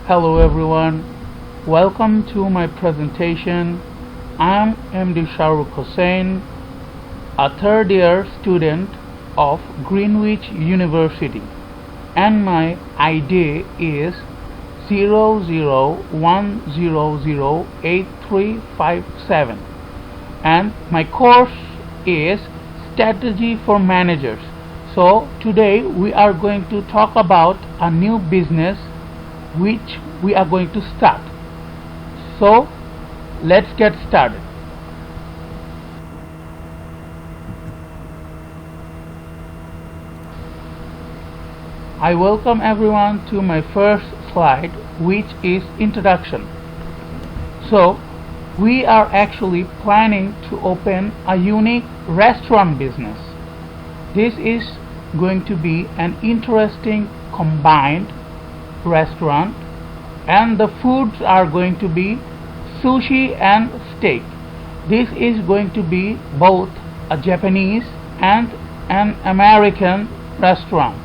Hello everyone, welcome to my presentation. I'm MD Shahrukh Hussain, a third year student of Greenwich University, and my ID is 00100837, and my course is Strategy for Managers. So today we are going to talk about a new business which we are going to start. So let's get started. I welcome everyone to my first slide, which is introduction. So we are actually planning to open a unique restaurant business. This is going to be an interesting combined restaurant, and the foods are going to be sushi and steak. This is going to be both a Japanese and an American restaurant.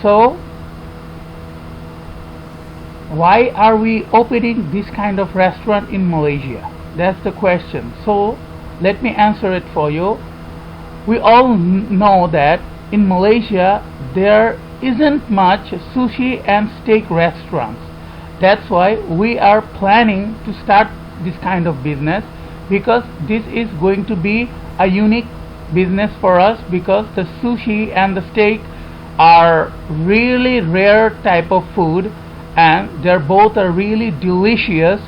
So why are we opening this kind of restaurant in Malaysia? That's the question. So let me answer it for you. We all know that in Malaysia there isn't much sushi and steak restaurants. That's why we are planning to start this kind of business, because this is going to be a unique business for us, because the sushi and the steak are really rare type of food and they're both are really delicious.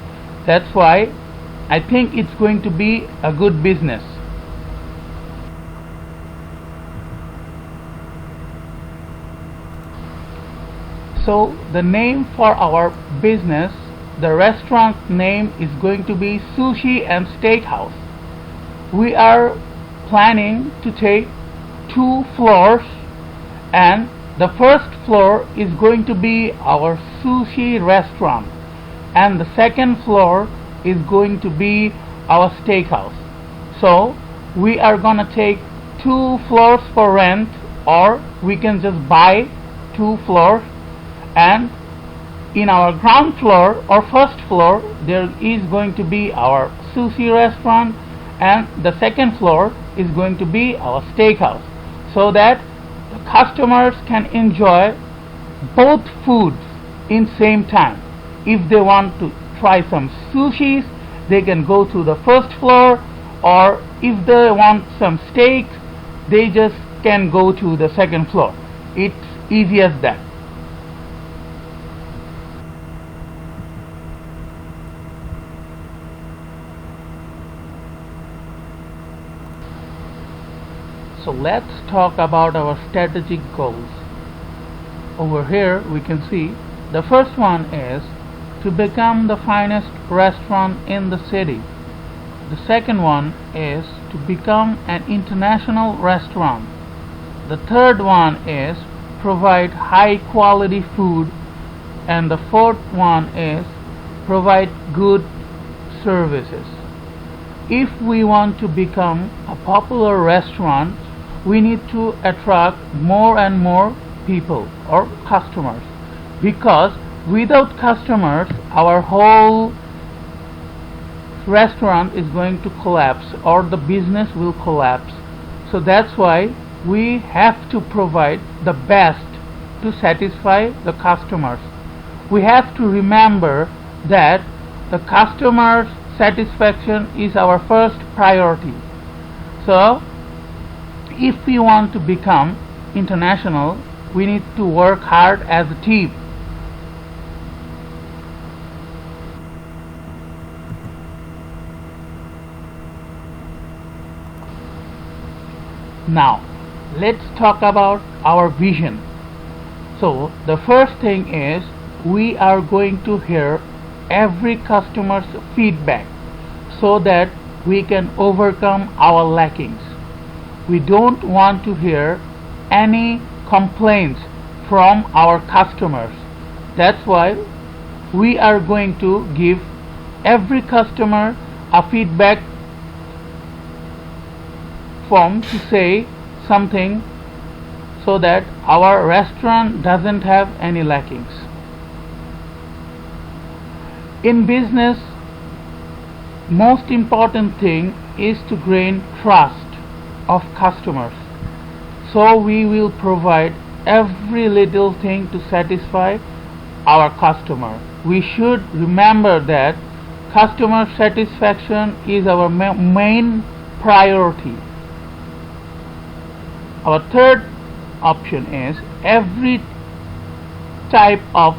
That's why I think it's going to be a good business. So the name for our business, the restaurant name is going to be Sushi and Steakhouse. We are planning to take 2 floors, and the first floor is going to be our sushi restaurant, and the second floor is going to be our steakhouse. So we are gonna take 2 floors for rent, or we can just buy 2 floors. And in our ground floor or first floor there is going to be our sushi restaurant, and the second floor is going to be our steakhouse, so that the customers can enjoy both foods in same time. If they want to try some sushis, they can go to the first floor, or if they want some steak, they just can go to the second floor. It's easy as that. So let's talk about our strategic goals. Over here we can see the first one is to become the finest restaurant in the city. The second one is to become an international restaurant. The third one is provide high quality food, and the fourth one is provide good services. If we want to become a popular restaurant, we need to attract more and more people or customers, because without customers our whole restaurant is going to collapse, or the business will collapse. So that's why we have to provide the best to satisfy the customers. We have to remember that the customer's satisfaction is our first priority. So if we want to become international, we need to work hard as a team. Now let's talk about our vision. So the first thing is we are going to hear every customer's feedback, so that we can overcome our lackings. We don't want to hear any complaints from our customers. That's why we are going to give every customer a feedback form to say something, so that our restaurant doesn't have any lackings. In business, most important thing is to gain trust of customers. So we will provide every little thing to satisfy our customer. We should remember that customer satisfaction is our main priority. Our third option is every type of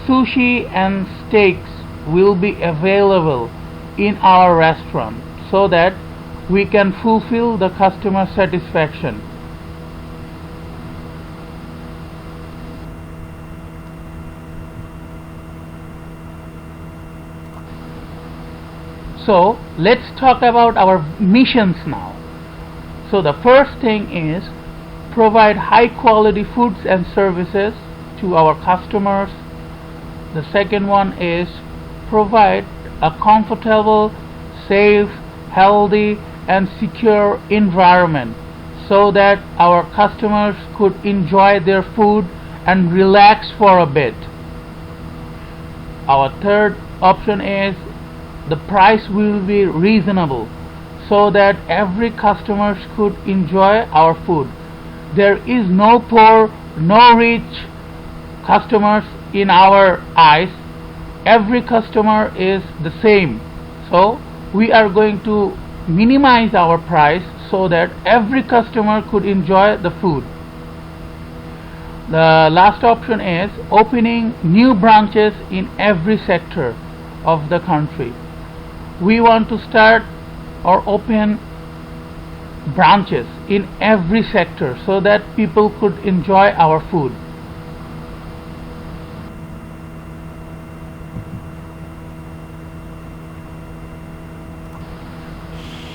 sushi and steaks will be available in our restaurant so that we can fulfill the customer satisfaction. So let's talk about our missions now. So the first thing is provide high quality foods and services to our customers. The second one is provide a comfortable, safe, healthy and secure environment so that our customers could enjoy their food and relax for a bit. Our third option is the price will be reasonable so that every customer could enjoy our food. There is no poor, no rich customers in our eyes. Every customer is the same. So we are going to minimize our price so that every customer could enjoy the food. The last option is opening new branches in every sector of the country. We want to start or open branches in every sector so that people could enjoy our food.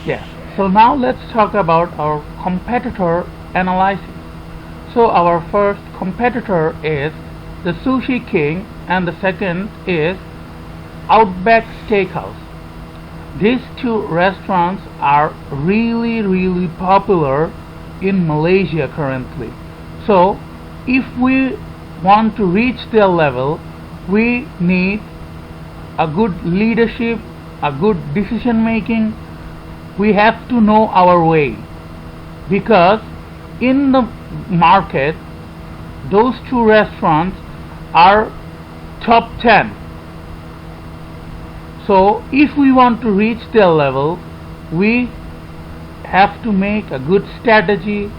Yes. So now let's talk about our competitor analysis. So our first competitor is the Sushi King and the second is Outback Steakhouse. These two restaurants are really popular in Malaysia currently. So if we want to reach their level, we need a good leadership, a good decision making. We have to know our way, because in the market those two restaurants are top 10. So if we want to reach their level, we have to make a good strategy,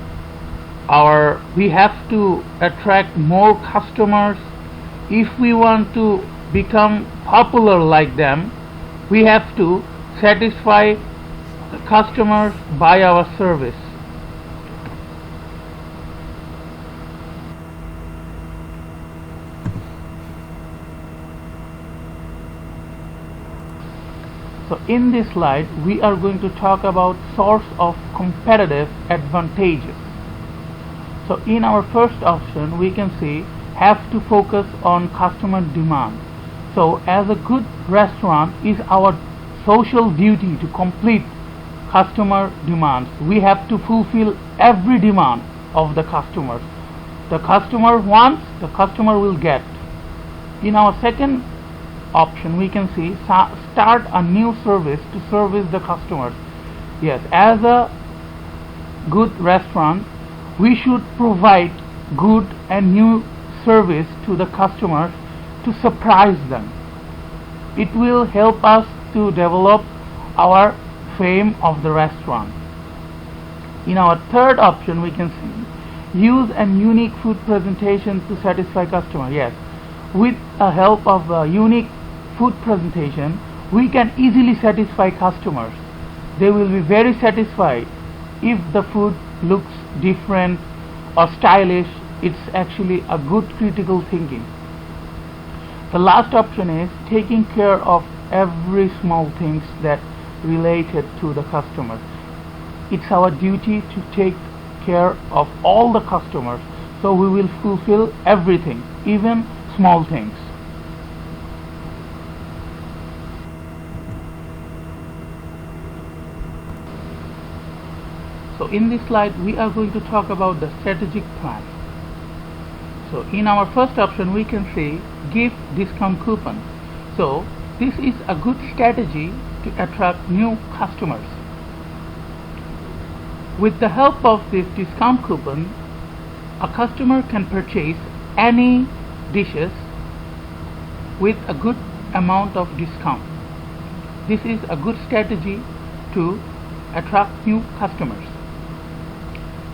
or we have to attract more customers. If we want to become popular like them, we have to satisfy the customers by our service. So in this slide we are going to talk about source of competitive advantages. So in our first option we can see have to focus on customer demand. So as a good restaurant is our social duty to complete customer demands. We have to fulfill every demand of the customers. The customer wants, the customer will get. In our second option we can see start a new service to service the customers. Yes, as a good restaurant we should provide good and new service to the customers to surprise them. It will help us to develop our fame of the restaurant. In our third option we can see use a unique food presentation to satisfy customer. Yes, with the help of a unique food presentation we can easily satisfy customers. They will be very satisfied if the food looks different or stylish. It's actually a good critical thinking. The last option is taking care of every small things that related to the customers. It's our duty to take care of all the customers, so we will fulfill everything, even small things. So in this slide we are going to talk about the strategic plan. So in our first option we can see gift discount coupon. So This is a good strategy to attract new customers. With the help of this discount coupon, a customer can purchase any dishes with a good amount of discount. This is a good strategy to attract new customers.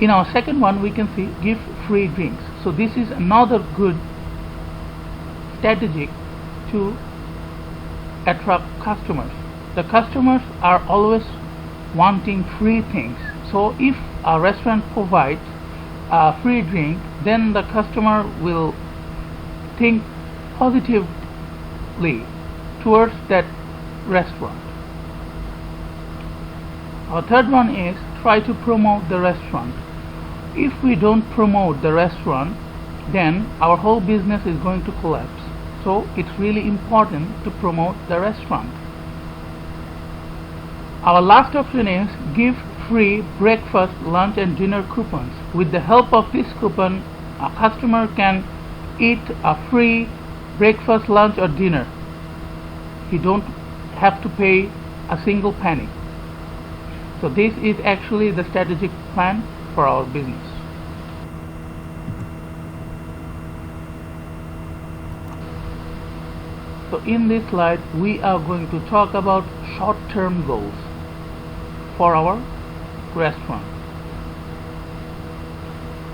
In our second one, we can see give free drinks. So this is another good strategy to attract customers. The customers are always wanting free things. So if a restaurant provides a free drink, then the customer will think positively towards that restaurant. Our third one is try to promote the restaurant. If we don't promote the restaurant, then our whole business is going to collapse. So it's really important to promote the restaurant. Our last option is give free breakfast, lunch and dinner coupons. With the help of this coupon, a customer can eat a free breakfast, lunch or dinner. He don't have to pay a single penny. So this is actually the strategic plan for our business. So in this slide we are going to talk about short-term goals for our restaurant.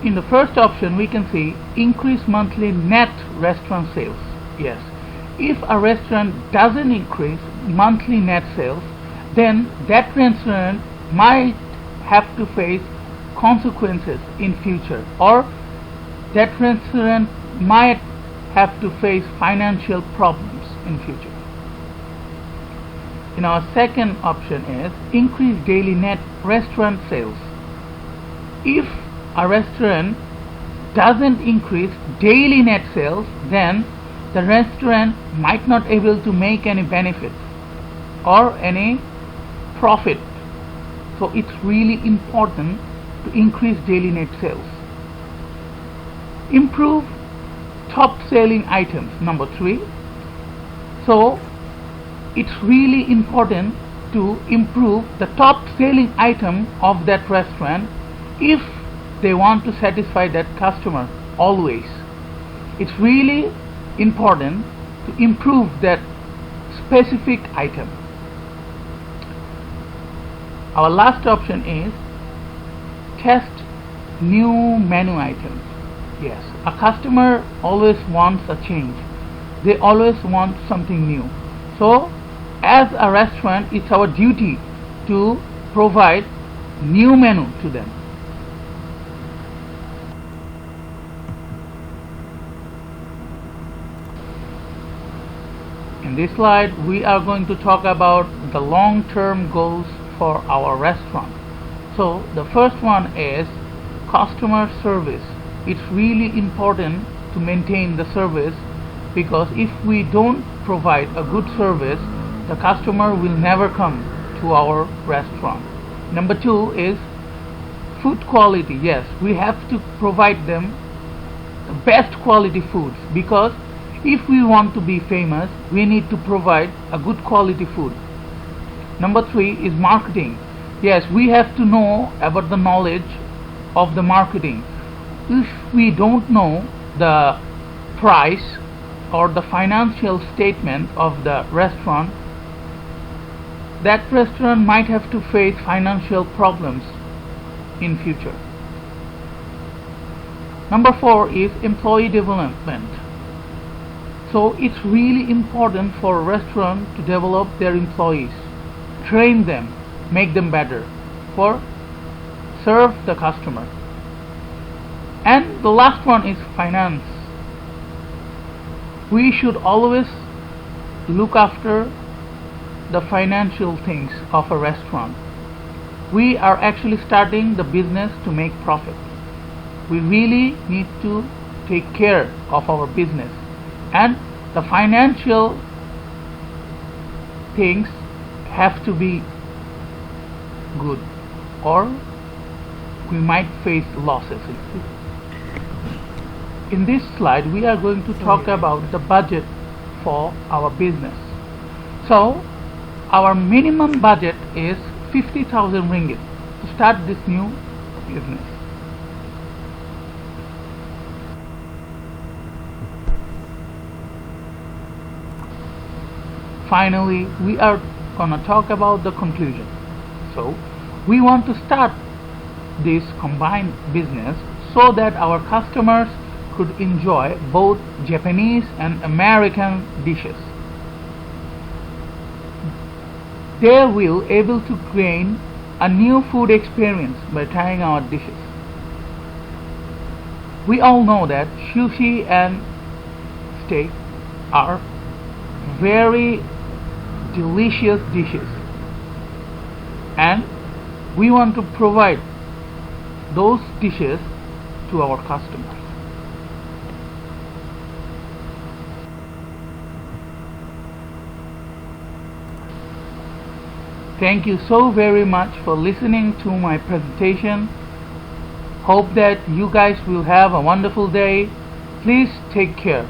In the first option we can see increase monthly net restaurant sales. Yes, if a restaurant doesn't increase monthly net sales, then that restaurant might have to face consequences in future, or that restaurant might have to face financial problems in future. In our second option is increase daily net restaurant sales. If a restaurant doesn't increase daily net sales, then the restaurant might not able to make any benefits or any profit. So it's really important to increase daily net sales. Improve top selling items, number 3. So it's really important to improve the top selling item of that restaurant if they want to satisfy that customer always. It's really important to improve that specific item. Our last option is test new menu items. Yes, a customer always wants a change. They always want something new. So as a restaurant, it's our duty to provide new menu to them. In this slide we are going to talk about the long-term goals for our restaurant. So the first one is customer service. It's really important to maintain the service, because if we don't provide a good service, the customer will never come to our restaurant. Number 2 is food quality. Yes, we have to provide them the best quality foods, because if we want to be famous, we need to provide a good quality food. Number 3 is marketing. Yes, we have to know about the knowledge of the marketing. If we don't know the price or the financial statement of the restaurant, that restaurant might have to face financial problems in future. Number 4 is employee development. So it's really important for a restaurant to develop their employees, train them, make them better, for serve the customer. And the last one is finance. We should always look after the financial things of a restaurant. We are actually starting the business to make profit. We really need to take care of our business, and the financial things have to be good, or we might face losses. In this slide we are going to talk about the budget for our business. So our minimum budget is 50,000 ringgit to start this new business. Finally, we are gonna talk about the conclusion. So we want to start this combined business so that our customers could enjoy both Japanese and American dishes. They will able to gain a new food experience by trying our dishes. We all know that sushi and steak are very delicious dishes, and we want to provide those dishes to our customers. Thank you so very much for listening to my presentation. Hope that you guys will have a wonderful day. Please take care.